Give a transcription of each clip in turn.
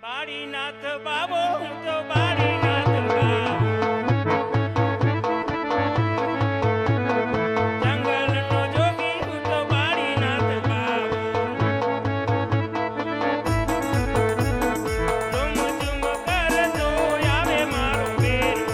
બાળીનાથ બાબો હું તો બાળીનાથ બાબો જંગલનો જોગી હું તો બાળીનાથ બાબો ઝુમ ઝુમ કરતો આવે મારો બેરો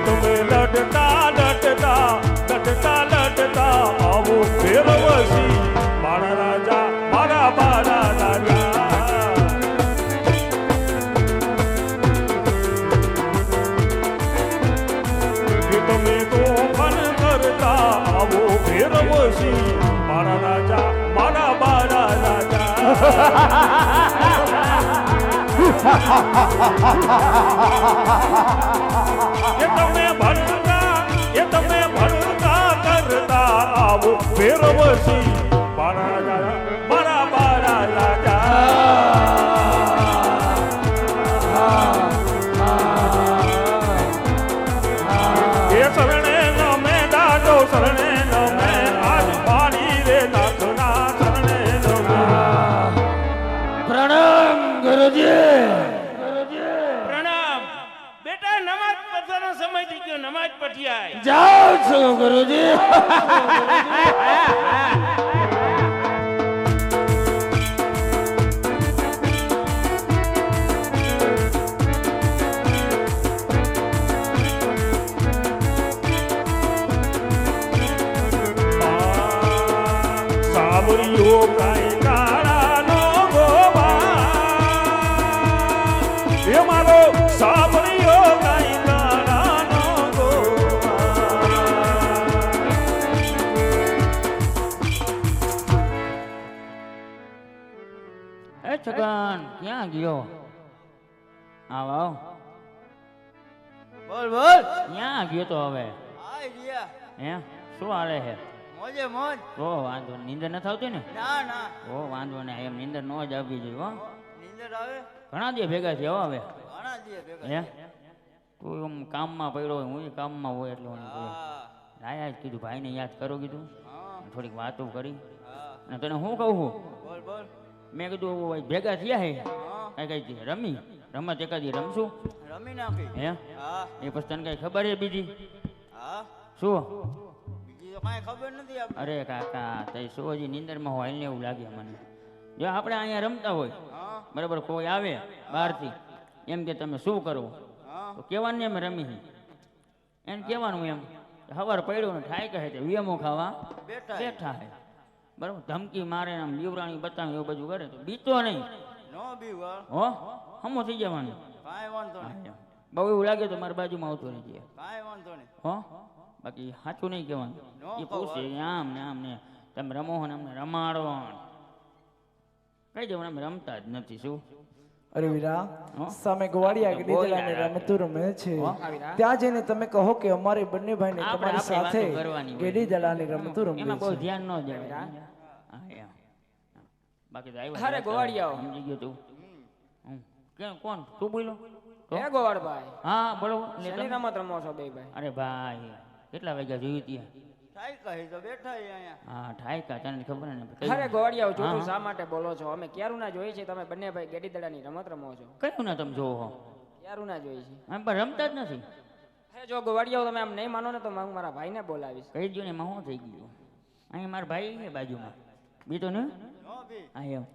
તમે લડતા લડતા લડતા લડતા આવો ફેરવસી મારા રાજા મારા બારા રાજા તમે તોફાન કરતા આવો ફેરવસી મારા રાજા મારા બારા રાજા એ તમે ભણતા કરતા આવો ફેરવસી મારા રાજા મારા બારા રાજા એ શરણે નમે દાદો શરણે નમે આજ પાણી રે નાથના શરણે નમે પ્રણામ ગુરુજી. પ્રણામ બેટા નમાજ પઢવાનો સમય થઈ ગયો નમાજ પઢી આય જાઉં છું ગુરુજી. સાવરિયો કાંઈ કાળાનો ગોવા એ મારો સાવરિયો કાંઈ કાળાનો ગોવા એ છગન ક્યાં ગયો? આવ આવ. બોલ બોલ. ક્યાં ગયો તો હવે? આઈ ગયા. હે શું હાલે છે? મોજે મોજ. ઓ વાંધો નહીં. નીંદર નથી આવતી ને? ના ના. ઓ વાંધો નહીં. એમ નીંદર ન જ આવવી જોઈએ હો. નીંદર આવે. ઘણા દી ભેગા થયા હો હવે. ઘણા દી ભેગા. હે તું એમ કામમાં પડ્યો હોય, હું કામમાં હોય એટલે મને કહ્યું. હા લાયા જ કીધું ભાઈને યાદ કરો કીધું. હા થોડીક વાતો કરી. હા. અને તને હું કહું છું? બોલ બોલ. મેં કીધું ભાઈ ભેગા થયા હે હા કઈ કઈ રમી રમત એકાદી રમશું રમી નાખી. હે હા એ પછી તને કઈ ખબર છે બીજી? હા. શું? બીજી તો કાંઈ ખબર નથી આપણે. અરે કાકા તઈ શું હજી નીંદરમાં હોય ને એવું લાગે મને. જો આપણે અહીંયા રમતા હોય હા બરાબર, કોઈ આવે બહારથી એમ કે તમે શું કરો હા તો કહેવાનું એમ રમી એને કહેવાનું એમ સવાર પડ્યો ને થાય કહે છે વિયમો ખાવા બેઠા. બેઠા હે બરાબર. ધમકી મારે ને આમ દીવરાણી બતાવે એવું બધું કરે તો બીતો નહીં નો બીવા. હો હમો થઈ જવાનું. કાંઈ વાંધો નહીં. બહુ એવું લાગે તો મારી બાજુમાં આવતો રહેજે કાંઈ વાંધો નહીં. હો. બાકી સાચું નહીં કહેવાનું. એ પૂછે આમ ને આમ ને તમે રમો ને અમને રમાડો કઈ દેવાનું અમે રમતા જ નથી. શું અરે વીરા, હો? સામે ગોવાળિયા બોલ ગીધેલાની યાર. રમતું રમે છે. હો? ત્યાં જઈને તમે કહો કે અમારે બંને ભાઈને આપણે તમારી આપણી સાથે વાતો કરવાની હોય. ગેડી દલાની રમતું રમવી એમાં બહુ છે. ધ્યાન ન દેવાય. હા, એમ. બાકી તો આવ્યા અરે ગોવાળિયાઓ. સમજી ગયો તું. કેમ કોણ તું બોલો? હે ગોવાળભાઈ, હા બોલો. શેની રમત રમો છો બે ભાઈ? અરે ભાઈ કેટલા વાગ્યા જોયું ત્યાં? થાય કહી તો બેઠા છીએ અહીંયા. હા ઠાયકા તને ખબર ને અરે ગોવાળિયાઓ, હા, જૂઠું હા. શા માટે બોલો છો? અમે ક્યારુના જોઈ છે તમે બંને ભાઈ ગેડી દડાની રમત રમો છો. કયું ના તમે જોવો હો? ક્યારુના જોઈ છે. આમ પણ રમતા જ નથી. એ જો ગોવાળિયાઓ તમે આમ નહીં માનો ને તો હું મારા ભાઈને બોલાવીશ. કહી દો ને એમાં શું થઈ ગયું? અહીં મારા ભાઈ છે બાજુમાં, બીજો ને નો બી હા એમ.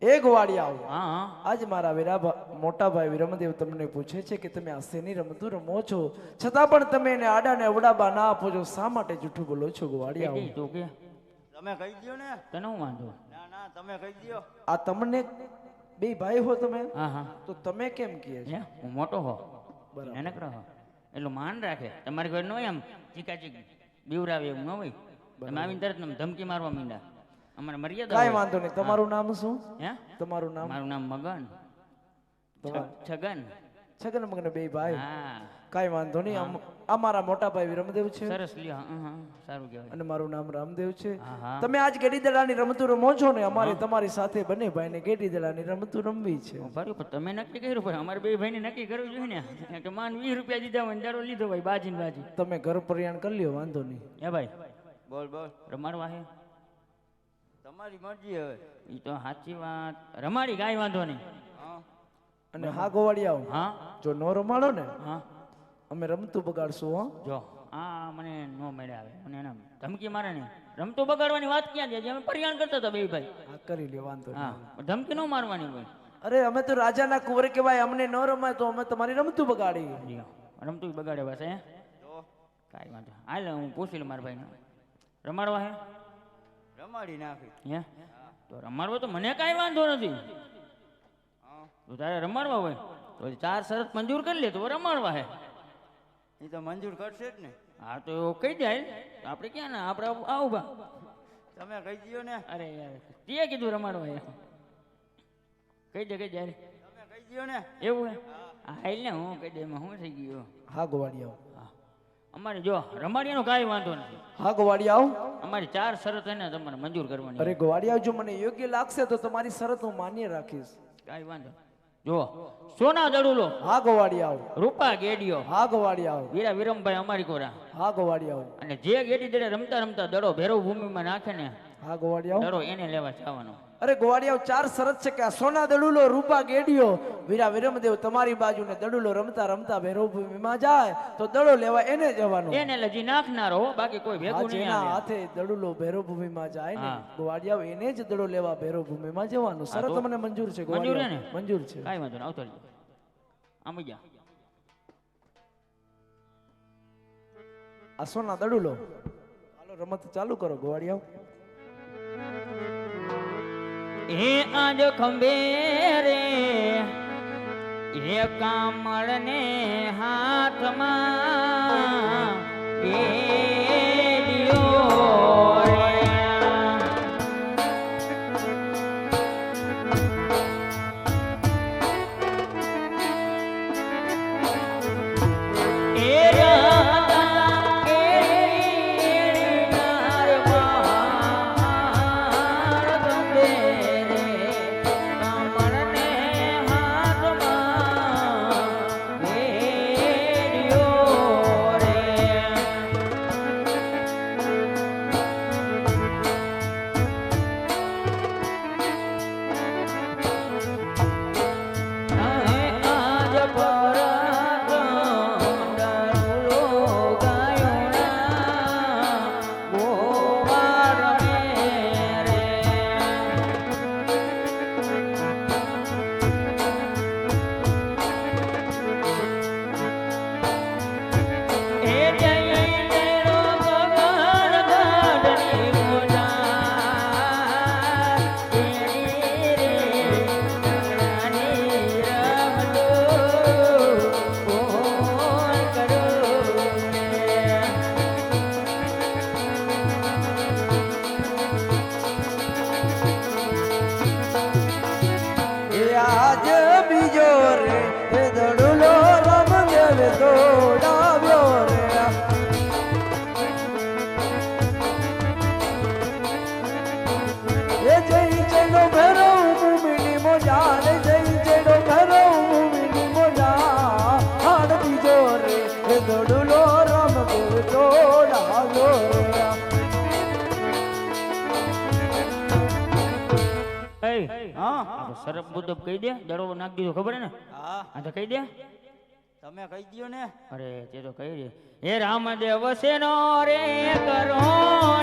એ ગોવાળિયાઓ, હા હા આજ મારા મોટા ભાઈ વિરમદેવ તમને પૂછે છે કે તમે આ શેની રમતું રમો છો, છતાં પણ તમે એને આડા ને અવડાબા ના આપો છો, શા માટે જૂઠું બોલો છો ગોવાળિયાઓ? કહી તું કે તમે કહી દ્યો ને. તને હું વાંધો? ના ના તમે કહી દ્યો. આ તમને બે ભાઈ હો તમે, હા હા તો તમે કેમ કહે છો? હે હું મોટો હો બરાબર. નાનકડો હો એટલું માન રાખે. તમારી ઘર ન હોય એમ ચીકાચીક બીવરાવે એવું ન હોય. તમે આવીને તરત ને ધમકી મારવા માંડ્યા. અમારે મર્યાદા કાંઈ હોય. વાંધો નહીં. તમારું નામ શું? હે તમારું નામ? મારું નામ મગન તમારું? છગન. છગન મગન બે ભાઈ. હા કાંઈ વાંધો નહીં. આ મારા મોટા ભાઈ વિરમદેવ છે સરસ લ્યો. હા હા સારું કહેવાય. અને મારું નામ રામદેવ છે. હા હા તમે આજ ગેડી દડાની રમતું રમો છો ને, અમારે તમારી સાથે બંને ભાઈને ગેડી દડાની રમતું રમવી છે. બરાબર પણ તમે નક્કી કર્યું પણ અમારે બે ભાઈને નક્કી કરવું જોઈએ ને કે માન 20 રૂપિયા દીધા હોય દાડો લીધો ભાઈ બાજી ને બાજી. તમે ઘર પરિયાણ કરી લ્યો, વાંધો નહીં. હે ભાઈ બોલ બોલ. રમાડવા હે તમારી મરજી હવે. એ તો સાચી વાત. રમાડી કાંઈ વાંધો નહીં. હા અને હા ગોવાળિયાઓ, હા જો નો રમાડો ને હા અમે રમતું બગાડશું હો. જો આ મને નો મેળે આવે મને એના ધમકી મારે ને રમતો બગાડવાની વાત ક્યાં છે? જે અમે પરિયાણ કરતા હતા બે ભાઈ. હા કરી લ્યો, વાંધો નહીં. હા ધમકી ન મારવાની હોય. અરે અમે તો રાજાના કુંવર કહેવાય, અમને ન રમાય તો અમે તમારી રમતું બગાડી. લ્યો, રમતું બગાડે બસ હે તો કાંઈ વાંધો. હાલ હું પૂછી લઉં મારા ભાઈને. રમાડવા હે રમાડી નાખી. હે તો રમાડવા તો મને કાંઈ વાંધો નથી. હા તો તારે રમાડવા હોય તો 4 શરત મંજૂર કરી લે તો રમાડવા હે. એ તો મંજૂર કરશે જ ને. હા તો કહી જાય આપણે ક્યાં ના આપણે આવું બા. તમે કહી દ્યો ને. અરે યાર તે કીધું રમાડવા હે. કહી દે તમે કહી દ્યો ને. એવું હે હા હાલ ને હું કહી દે એમાં શું થઈ ગયું. હા ગોવાળિયાઓ. હા અમારે જો રમાડીનો કાંઈ વાંધો નથી. હા ગોવાળિયાઓ. અમારી 4 શરત એને તમારે મંજૂર કરવાની. અરે ગોવાળિયાઓ, જો મને યોગ્ય લાગશે તો તમારી શરત હું માન્ય રાખીશ. કાંઈ વાંધો. જો સોના દડુલો, હા ગોવાળિયાઓ. રૂપા ગેડિયો, હા ગોવાળિયાઓ. વીરા વિરમભાઈ અમારી કોરા. હા ગોવાળિયાઓ. અને જે ગેડી દડે રમતા રમતા દડો ભેરવ ભૂમિમાં નાખે ને હા ગોવાળિયાઓ. દડો એને લેવા જવાનો. અરે ગોવાળિયાઓ, 4 શરત છે કે આ સોના દડુલો, રૂપા ગેડિયો, વીરા વિરમદેવ તમારી બાજુ ને દડુલો રમતા રમતા ભૈરવ ભૂમિમાં જાય તો દડો લેવા એને જવાનું. એને લજી નાખનારો હો, બાકી કોઈ હા, ભેગું નહીં જેના આવે. હાથે દડુલો ભૈરવ ભૂમિમાં જાય ને હા. ગોવાળિયાઓ, એને જ દડો લેવા ભૈરવ ભૂમિમાં જવાનું. શરત તો મને મંજૂર છે મંજૂર હે ને? ગોવાળિયાઓ, મંજૂર છે. કાંઈ વાંધો નહીં. આવતો રહેજો. આમ જા. આ સોના દડુલો, હાલો રમત ચાલુ કરો ગોવાળિયાઓ. એ આજ ખંભે રે એ કામળ ને હાથમાં ગેડિયો રે. એ રાધા કેડી નાર બહાર ગમે રે કમળને હાથમાં ગેડિયો રે. આજ પરત દરુલો ગાયોના ગોવારણે રે. એ જઈને રો ગગન ગાઢની મોજા કેરી રે રાની રમતો કોણ કરું રે. એ આજ બીજો રે એ દડુલો રામદેવ દોડાવ્યો રે. એ જઈ ચેડો ભૈરવ ભૂમિની મોજા રે, જઈ ચેડો ભૈરવ ભૂમિની મોજા. હાડ બીજો રે એ દડુલો રામદેવ દોડાવ્યો રે. એ હા આ તો સરપ બુદબ કહી દે દડો નાખી દીધો ખબર હે ને? હા આ તો કહી દે. તમે કહી દ્યો ને. અરે તે તો કહી દે. હે રામદેવ સેનો રે કરો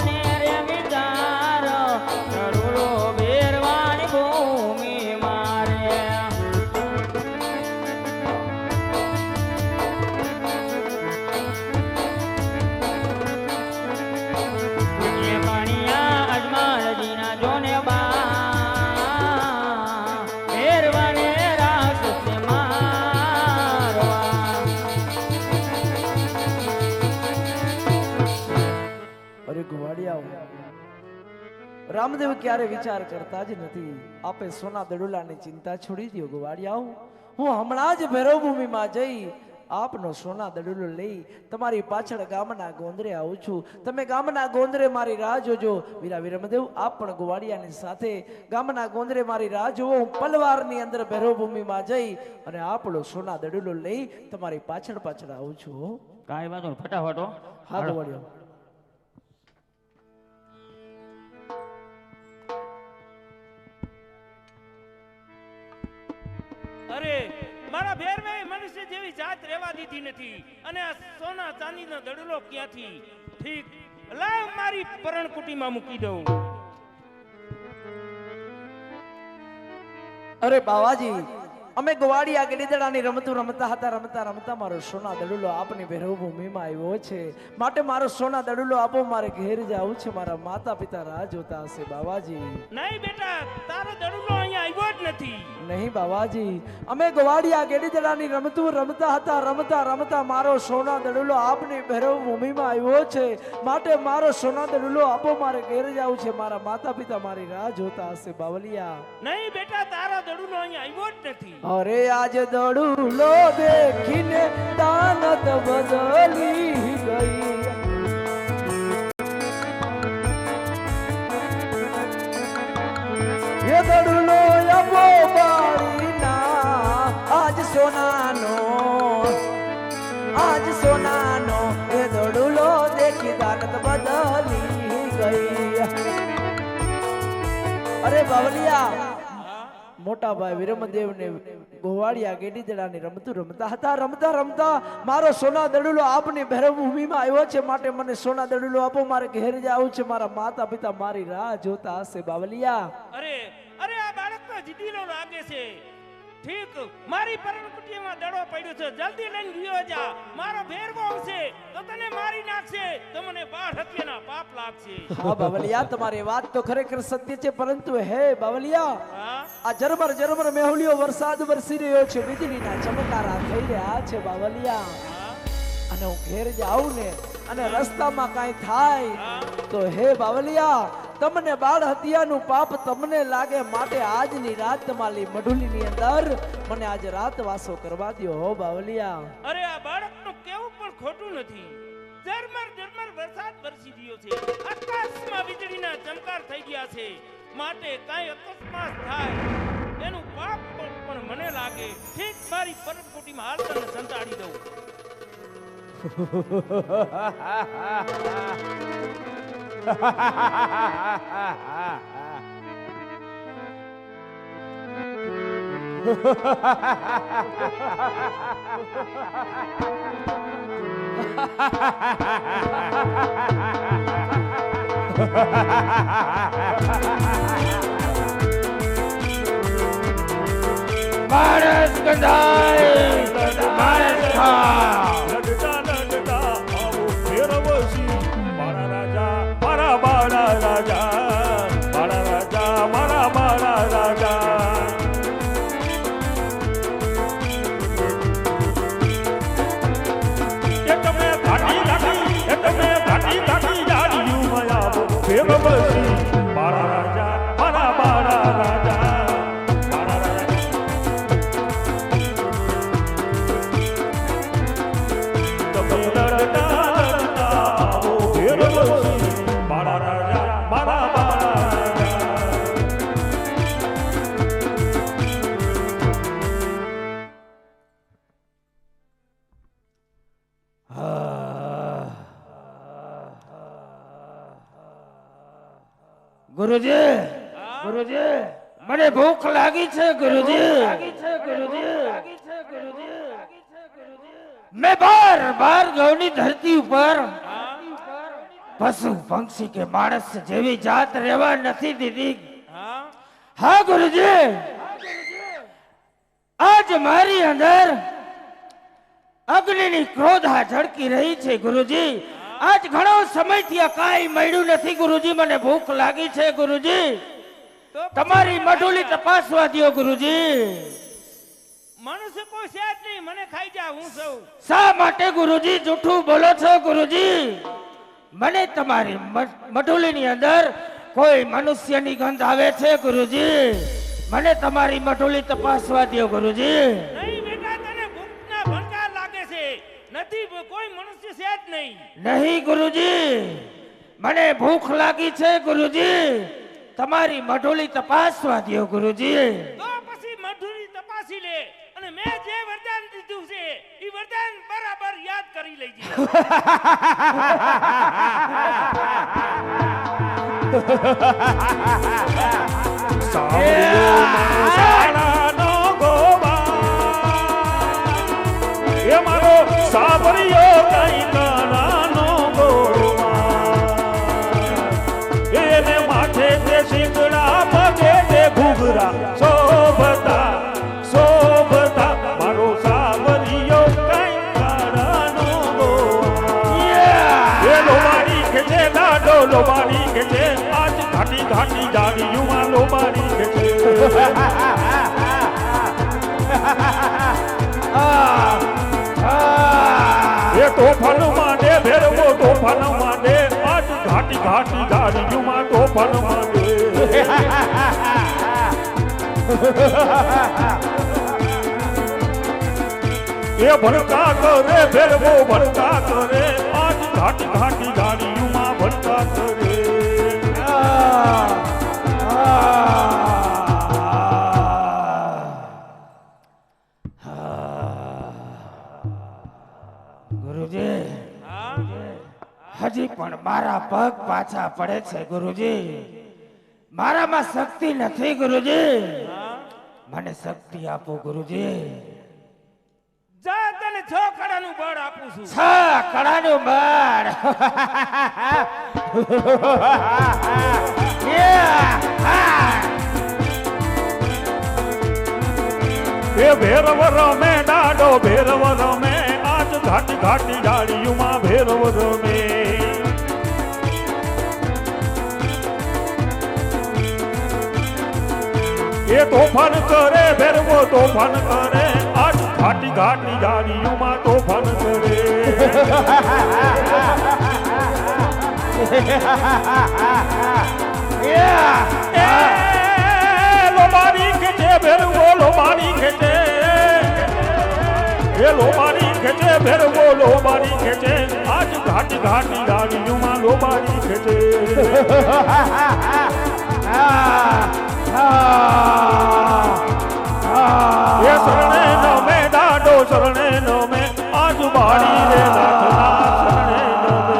ને રે વિચાર કરુણો બેરવાણી ભૂમિ મારે એ પાણીયા અજમાલજીના જોને બા બેરવાને રાક્ષસને મારવા અરે ગુવાડિયાઓ, રામદેવ ક્યારે વિચાર કરતા જ નથી. આપે સોના દડુલાની ચિંતા છોડી દો ગુવાડિયાઓ. હું હમણાં જ ભૈરવ ભૂમિમાં જઈ આપનો સોના દડુલો લઈ તમારી પાછળ ગામના ગોંદરે આવું છું. તમે ગામના ગોંદરે મારી રાહ જોજો. વીરા વીરમદેવ, આપ પણ ગુવાડિયાની સાથે ગામના ગોંદરે મારી રાહ જોવો. હું પલવારની અંદર ભૈરવ ભૂમિમાં જઈ અને આપણો સોના દડુલો લઈ તમારી પાછળ પાછળ આવું છું. કાંઈ વાંધો નહીં, ફટાફટ હો. હા ગુવાડિયાઓ. અરે મારા ભેરભાઈ મનુષ્ય જેવી જાત રહેવા દીધી નથી અને આ સોના ચાંદીનો દડલો ક્યાંથી? ઠીક, લાવ મારી પરણકુટીમાં મૂકી દઉં. અરે બાવાજી, અમે ગોવાડિયા ગડીદડાની રમતું રમતા હતા. રમતા રમતા મારો સોના દડુલો આપની ભૈરવ ભૂમિમાં આવ્યો છે. માટે મારો સોના દડુલો આપો, મારે ઘેર જવું છે. મારા માતા પિતા રાહ જોતા હશે બાવાજી. નહીં બેટા, તારો દડલો અહીંયા આવ્યો જ નથી. નહીં બાવાજી, અમે ગોવાડિયા ગડીદડાની રમતું રમતા હતા. રમતા રમતા મારો સોના દડુલો આપની ભૈરવ ભૂમિમાં આવ્યો છે. માટે મારો સોના દડુલો આપો, મારે ઘેર જવું છે. મારા માતા પિતા મારી રાહ જોતા હશે બાવલિયા. નહીં બેટા, તારો દડલો અહીંયા આવ્યો જ નથી. અરે આજ દડુલો દેખીને દાનત બદલી ગઈ. એ દડુલો આપો બાળીના આજ સોનાનો, આજ સોનાનો એ દડુલો દેખી દાનત બદલી ગઈ. અરે બાવલિયા, મોટા ભાઈ વિરમદેવ ને ગોવાડિયા ગેડીદડાની રમતું રમતા હતા. રમતા રમતા મારો સોના દડુલો આપની ભૈરવ ભૂમિમાં આવ્યો છે. માટે મને સોના દડુલો આપો, મારે ઘેર જવું છે. મારા માતા પિતા મારી રાહ જોતા હશે બાવલિયા. અરે અરે, આ બાળકનો જીદીલો લાગે છે. ઠીક, મારી પરણકુટીમાં દડો પડ્યો છે. જલ્દી લઈને ગયો જા. મારો ભેરવો આવશે તો તને મારી નાખશે, તો મને 12 હત્યાના પાપ લાગશે. હા બાવલિયા, તમારી વાત તો ખરેખર સત્ય છે. પરંતુ હે બાવલિયા, હા, આ ઝરમર ઝરમર મેહુલિયો વરસાદ વરસી રહ્યો છે. વીજળીના ચમકારા થઈ રહ્યા છે બાવલિયા. હા, અને હું ઘેર જાઉં ને અને રસ્તામાં કાંઈ થાય હા. તો હે બાવલિયા, તમને બાળ હત્યાનું પાપ તમને લાગે. માટે આજની રાત તમારી મઢુલીની અંદર મને આજે રાત વાસો કરવા દ્યો હો બાવલિયા. અરે આ બાળકનું કેવું પણ ખોટું નથી. ઝરમર ઝરમર વરસાદ વરસી રહ્યો છે. આકાશમાં વીજળીના ચમકાર થઈ ગયા છે. માટે કાંઈ અકસ્માત થાય એનું પાપ પણ મને લાગે. ઠીક, મારી પરણકુટીમાં હાલ તને સંતાડી દઉં. ભારત ગંધાય ભારત ખા લડતા લડતા આવો ભૈરવસિંહ, મારા રાજા મારા બાળા રાજા, મારા રાજા મારા બાળા રાજા. એ તમે ઘાટી ઘાટી, એ તમે ઘાટી ઘાટી જાડ્યું મયા ભૈરવસિંહ, મારા રાજા મારા બાળા રાજા, મારા રાજા. તમે લડતા લડતા આવો ભૈરવસિંહ, મારા રાજા મારા બાળા રાજા. ગુરુજી, ગુરુજી, મને ભૂખ લાગી છે ગુરુજી. मैं बार बार गौनी धरती ઉપર હા પશુ પંક્ષી કે માણસ જેવી જાત રહેવા નથી દીધી. હા હા ગુરુજી, આજ મારી અંદર અગ્નિની ક્રોધા ઝળકી રહી છે ગુરુજી. આજ ઘણો સમયથી આ કાંઈ મળ્યું નથી ગુરુજી. મને ભૂખ લાગી છે ગુરુજી. તો તમારી મઢુલી તપાસવા દ્યો ગુરુજી. મનુષ્ય કોઈ છે જ નહીં, મને ખાઈ જા હું સૌ. શા માટે ગુરુજી જૂઠું બોલો છો ગુરુજી? મને તમારી મઢુલીની અંદર કોઈ મનુષ્યની ગંધ આવે છે ગુરુજી. મને તમારી મઢુલી તપાસવા દ્યો ગુરુજી. નહીં બેટા, તને ભૂખના ભણકાર લાગે છે. નથી, કોઈ મનુષ્ય છે જ નહીં. નહીં ગુરુજી, મને ભૂખ લાગી છે ગુરુજી. તમારી મઢુલી તપાસવા દ્યો ગુરુજી. તો પછી મધુરી તપાસી લે અને મેં જે વરદાન દીધું છે એ વરદાન બરાબર યાદ કરી લેજે. સાંભળ્યો મારો શાળાનો ગોવા, એ મારો સાંભળ્યો કઈ કાનાનો ગોવા, એને માથે તે શીંગડા પગે તે ઘૂઘરા શોભતા શોભતા, મારો સાંભળ્યો કઈ કાનાનો ગોવા. એ લોબાડી કે છે લાડો લોબાડી કે છે, આજ ઘાટી ઘાટી જાડીયુમાં લોબાડી કે છે. એ તોફાન માંડે ભેરવો તોફાન માંડે, આજ ઘાટી ઘાટી જાડીયુમાં તોફાન માંડે. એ ભણકા કરે ભેરવો ભણકા કરે, આજ ઘાટી ઘાટી જાડીયુમાં ભણકા કરે. ગુરુજી, હા હજી પણ મારા પગ પાછા પડે છે ગુરુજી. મારામાં શક્તિ નથી ગુરુજી. હા મને શક્તિ આપો ગુરુજી. જા, તને 6 કડાનું બળ આપું છું. છ કળાનું બળ. એ ભેરવ રમે ડાડો ભેરવ રમે, આજ ઘાટી ઘાટી જાડીયુમાં ભેરવ રમે. એ તોફાન કરે ભેરવો તોફાન કરે, આજ ઘાટી ઘાટી જાડીયુમાં તોફાન કરે. એ લોબાડી ખેંચે ભેરવો લોબાડી ખેંચે, એ લોબાડી ખેંચે ભેરવો લોબાડી ખેંચે, આજ ઘાટી ઘાટી જાડીયુમાં લોબાડી ખેંચે. એ શરણે નમે ડાડો શરણે નમે, આજ બાડી રે નાથના શરણે નમે.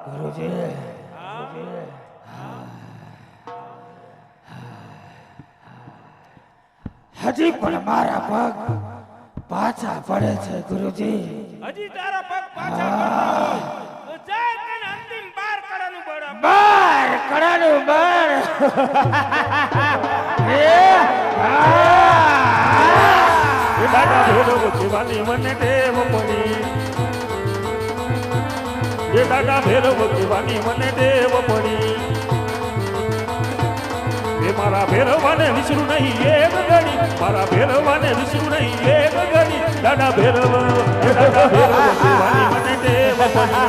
ગુરુજી, હજી પણ મારા પગ પાછા પડે છે ગુરુજી. હજી તારા પગ પાછા પડતા હોય તો જા, તને અંતિમ 12 કડાનું બળ આપું. બાર કળાનું બળ. એ દાદા ભેરવ કેવાની મને ટેવ પડી, એ દાદા ભેરવ કેવાની મને ટેવ પડી. એ મારા ભેરવાને વિસરું નહીં એક ઘડી, મારા ભેરવાને વિસરું નહીં એક ઘડી. દાદા ભેરવ એ દાદા ભેરવ કેવાની મને ટેવ પડી.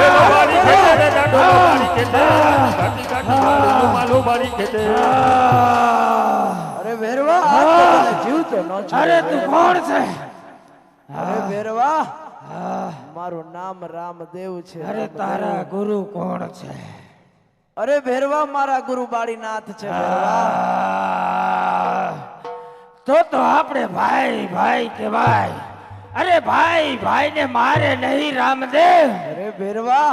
એ લોબાડી ખેંચે રે દાદો લોબાડી ખેંચે, કાટી કાટી જાડીયુમાં લોબાડી ખેંચે. અરે ભેરવા, આ તો તને જીવતો ન છોડે. અરે તું કોણ છે? અરે ભેરવા, મારું નામ રામદેવ છે. અરે રામદેવ. તારા ગુરુ કોણ છે? અરે ભેરવા, મારા ગુરુ બાળીનાથ છે ભેરવા. તો આપણે ભાઈ ભાઈ કહેવાય. અરે ભાઈ ભાઈ ને મારે નહીં રામદેવ. અરે ભેરવા,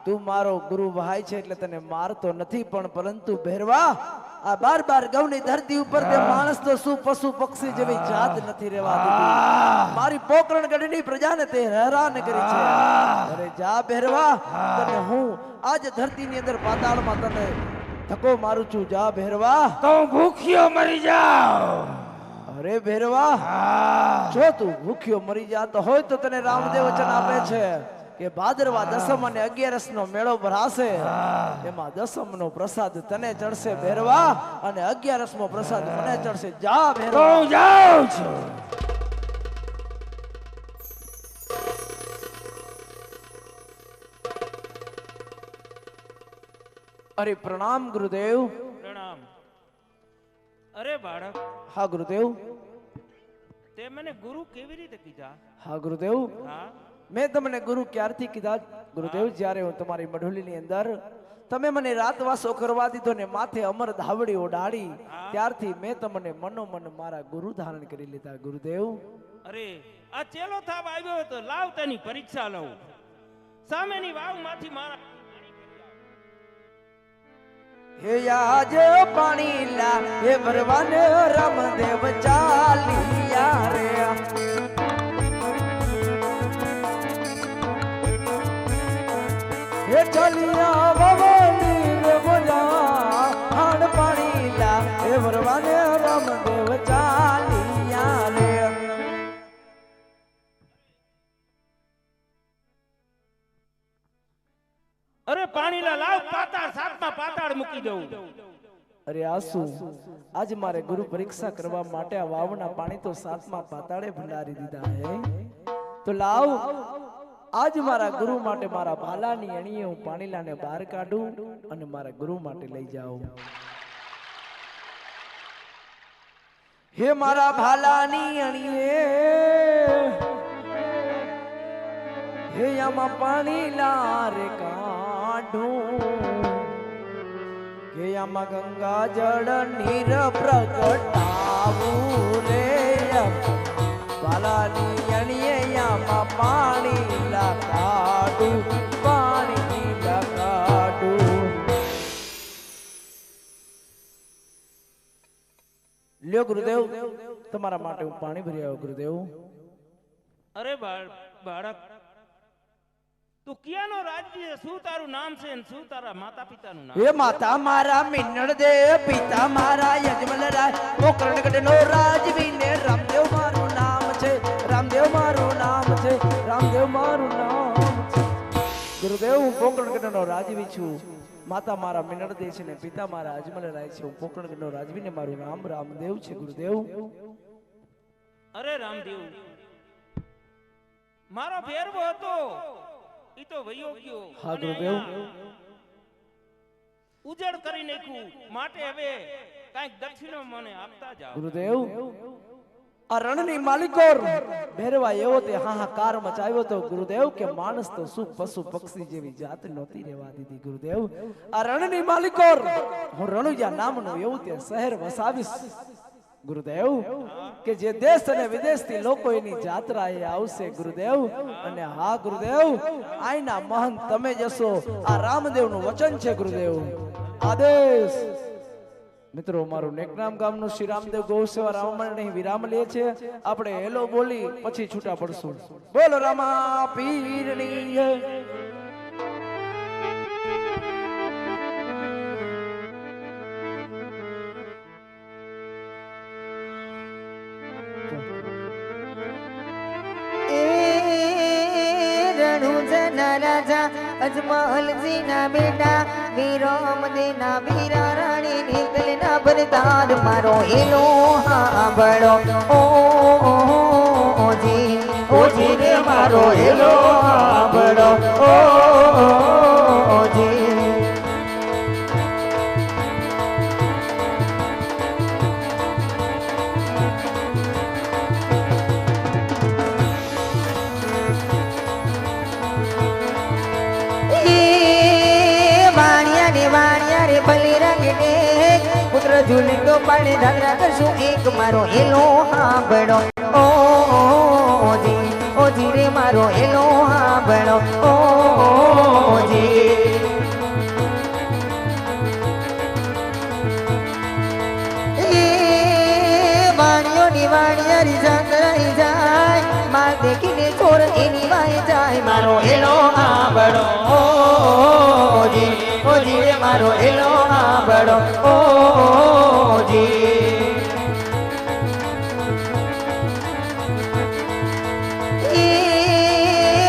તું મારો ગુરુ ભાઈ છે એટલે તને મારતો નથી, પણ પરંતુ ભેરવા આ બાર ગૌની ધરતી ઉપર તે માણસ તો શું પશુ પક્ષી જેવી જાત નથી રહેવા દીધી. મારી પોકરણગઢની પ્રજાને તે હેરાન કરી છે. અરે જા ભેરવા, તને હું આજ ધરતીની અંદર પાતાળમાં તને ધક્કો મારું છું. જા ભેરવા. તો હું ભૂખ્યો મરી જાઉં. અરે ભેરવા, જો તું ભૂખ્યો મરી જાતો હોય તો તને રામદેવ વચન આપે છે કે ભાદરવા દસમ અને 11 નો મેળો ભરાશે, એમાં દસમ નો પ્રસાદ તને ચડશે ભેરવા, અને 11મો પ્રસાદ મને ચડશે. જા તો ભેરવા. હું જાઉં છું. અરે પ્રણામ ગુરુદેવ. પ્રણામ. અરે બાળક, હા ગુરુદેવ. તે મને ગુરુ કેવી રીતે કીધા? હા ગુરુદેવ, હા, મેં તમને ગુરુ ક્યારથી કીધા ગુરુદેવ? જ્યારે હું તમારી મઢુલીની અંદર તમે મને રાતવાસો કરવા દીધો ને માથે અમર ધાવડી ઓઢાડી, ત્યારથી મેં તમને મનોમન મારા ગુરુ ધારણ કરી લીધા ગુરુદેવ. અરે આ ચેલો થાપ આવ્યો હતો, લાવ તેની પરીક્ષા લઉં. સામેની વાવમાંથી મારા હે આજ પાણી લા હે ભરવાને રામદેવ ચાલિયા રે. હે ચાલિયા ભવાની રે બોલા હાડ પાણી લા હે ભરવાને રામદેવ ચાલિયા રે. અરે પાણીલા લાવ, પાતાળ સાતમાં પાતાળ મૂકી દઉં. અરે આસુ, આજ મારે ગુરુ પરીક્ષા કરવા માટે આ વાવના પાણી તો 7મા પાતાળે ભંડારી દીધા હે. તો લાવ, આજ મારા ગુરુ માટે મારા ભાલાની અણીએ હું પાણીલાને બહાર કાઢું અને મારા ગુરુ માટે લઈ જાઉં. હે મારા ભાલાની અણીએ હે આમાં પાણીલા રે કાઢું, કે આમાં ગંગા જળ નીર પ્રગટાવું રે. બાલાની અણીએ આમાં પાણી લાગાડું, પાણી લાગાડું. લ્યો ગુરુદેવ, તમારા માટે હું પાણી ભરી આવ્યો ગુરુદેવ. અરે બાળક, તું ક્યાંનો રાજ્ય? શું તારું નામ છે અને શું તારા માતા પિતાનું નામ? હે માતા મારા મિનળ દે, પિતા મારા યજમલ રાય, પોકરણગઢ નો રાજવી ને રામદેવ મારું નામ છે, રામદેવ મારું નામ છે, રામદેવ મારું નામ છે. ગુરુદેવ, હું પોકરણગઢ નો રાજવી છું. માતા મારા મિનળ દે છે ને પિતા મારા અજમલ રાય છે. હું પોકરણગઢ નો રાજવી ને મારું નામ રામદેવ છે ગુરુદેવ. અરે રામદેવ, મારો ભેરવો હતો, ઈ તો વયો ગયો. હા અને ગુરુદેવ. અહીંયા ઉજળ કરી નાખ્યું, માટે હવે કાંઈક દક્ષિણો મને આપતા જાઓ. ગુરુદેવ, આ રણની માલિકોર ભેરવા એવો તે હાહાકાર મચાવ્યો તો ગુરુદેવ કે માણસ તો શું પશુ પક્ષી જેવી જાત નહોતી રહેવા દીધી ગુરુદેવ. આ રણની માલિકોર હું રણુજા નામનું એવું તે શહેર વસાવીશ ગુરુદેવ, કે જે દેશ અને વિદેશથી લોકો એની જાત્રાએ આવશે ગુરુદેવ. અને હા ગુરુદેવ, આઈના મહંત તમે જશો, આ રામદેવનું વચન છે ગુરુદેવ. આદેશ. મિત્રો, મારું નેકનામ ગામનું શ્રી રામદેવ ગૌસેવા રામમણ નહીં વિરામ લે છે. આપણે હેલો બોલી પછી છૂટા પડશું. બોલો રામા પીરની જય. રાજા અજમલજી ના બેટા વિરામદી ના વીરા રાણી નીકળ ના ભરતાર મારો હેલો હાંભળો ઓજી રે મારો હેલો હાંભળો ઓજી. પુત્ર ઝૂલતો પાડે ધાગરા કરશું એક મારો હેલો હાંભળો ઓજી રે મારો હેલો હાંભળો ઓજી. ની વાણિયારી જાંગરાઈ જાય માર દેખીને ચોર એની વાય જાય મારો એલો આંબળો ઓજી ઓજી રે મારો એલો આંબળો ઓજી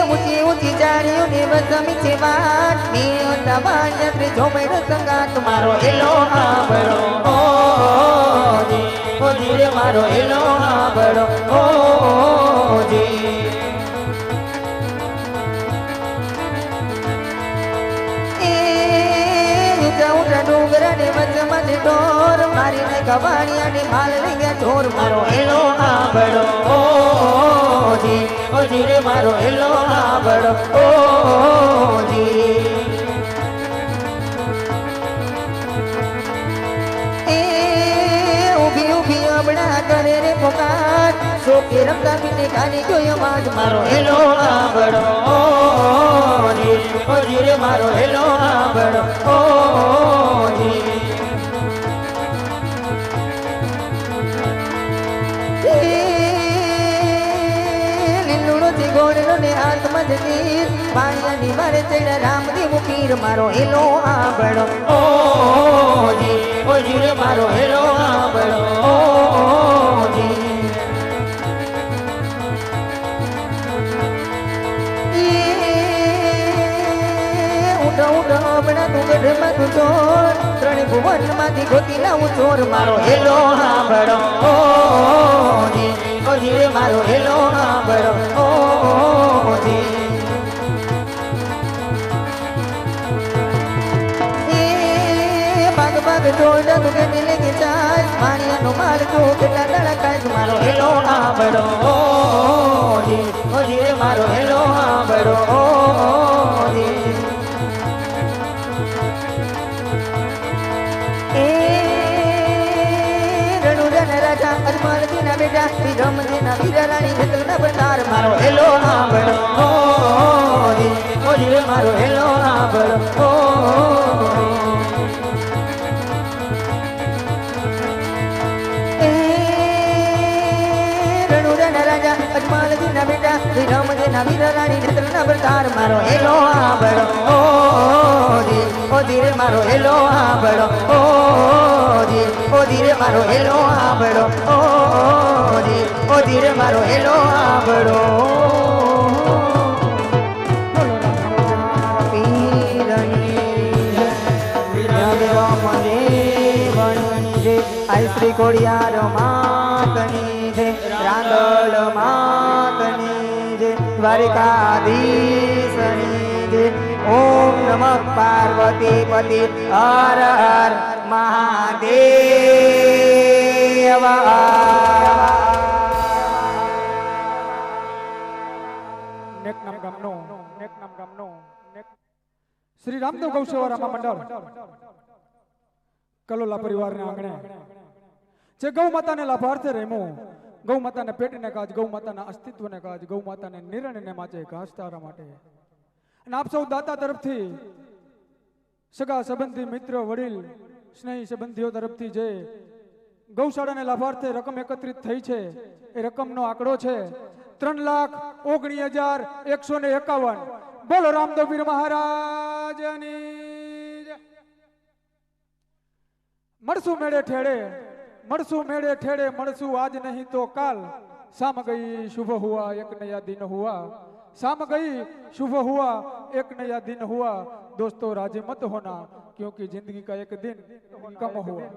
ઊંચી ઊંચી જાળીઓની વસમી છે વાત નીળો દબાણ ઝોમેર સંગાત મારો એલો આંબળો ઓજી ઓજી રે મારો એલો આંબળો ઓજી ઊંચા ડુંગરા ને વચમાં ઢોર મારીને ગવાણિયા ને માલ લઈ ગયા ઢોર મારો એલો આંબળો ઓજી ઓજી રે મારો એલો આંબળો ઓજી ઊભી ઊભી અબડા કરે રે પોકાર શોકે રમતા પીને ગાની જોયો માજ મારો એલો આંબળો ઓજી ઓજી રે મારો એલો આંબળો ઓજી ગોળનો ને હાથમાં જતીર પાણીની મારે ચડ્યા રામની મુખીર મારો એલો આંબળો ઓજી ઓજી રે મારો એલો આંબળો ઓજી ઉઠો ઉઠો હમણાં તું ગઢમાં તું ચોર ત્રણે ભુવનમાંથી ગોતી લાવું ચોર મારો એલો આંબળો ઓજી ઓજી રે મારો એલો આંબળો ઓજી બાગ બાગ ઢોળા તું કે લેકે ચાલ પાણીનો માલ તું કેટલા ધડકાય મારો એલો આંબળો ઓજી ઓજી રે મારો એલો આંબળો ઓજી રાજા અજમલ દીના બેટા વિરમ દીના વીરાણી જતના પ્રતાર મારો એલો આંબળો ઓજી ઓજી રે મારો એલો આંબળો રણુરાના રાજા અજમલ દીના બેટા વિરમ દીના વીરાણી જતના પ્રતાર મારો એલો આંબળો ઓજી ઓજી રે મારો એલો આંબળો ઓજી ઓજી રે મારો એલો આંબળો ઓજી ઓજી રે મારો એલો આંબળો આઈ શ્રી કોડિયાર માતની છે રાંદલ માતની છે દ્વારિકાધીશની છે ઓમ નમઃ પાર્વતી પતિ હર હર મહાદેવ નેકનામ ગામનો શ્રી રામદેવ ગૌસેવા રામા મંડળ કલોલા પરિવારના આંગણે જે ગૌ માતાને લાભાર્થે રેમો ગૌ માતાને પેટને કાજ ગૌ માતાના અસ્તિત્વને કાજ ગૌ માતાને નિર્ણયને માટે ઘાસચારા માટે અને આપ સૌ દાતા તરફથી સગા સંબંધી મિત્ર વડીલ સ્નેહી સંબંધીઓ તરફથી જે ગૌશાળાને લાભાર્થે રકમ એકત્રિત થઈ છે એ રકમનો આંકડો છે 3,19,151. બોલો રામદેવ પીર મહારાજની જય. મળશું મેળે ઠેડે મળશું આજ નહીં તો કાલ शाम गई शुभ हुआ एक नया दिन हुआ शाम गई शुभ हुआ एक नया दिन हुआ दोस्तों राजी मत होना क्योंकि जिंदगी का एक दिन कम हुआ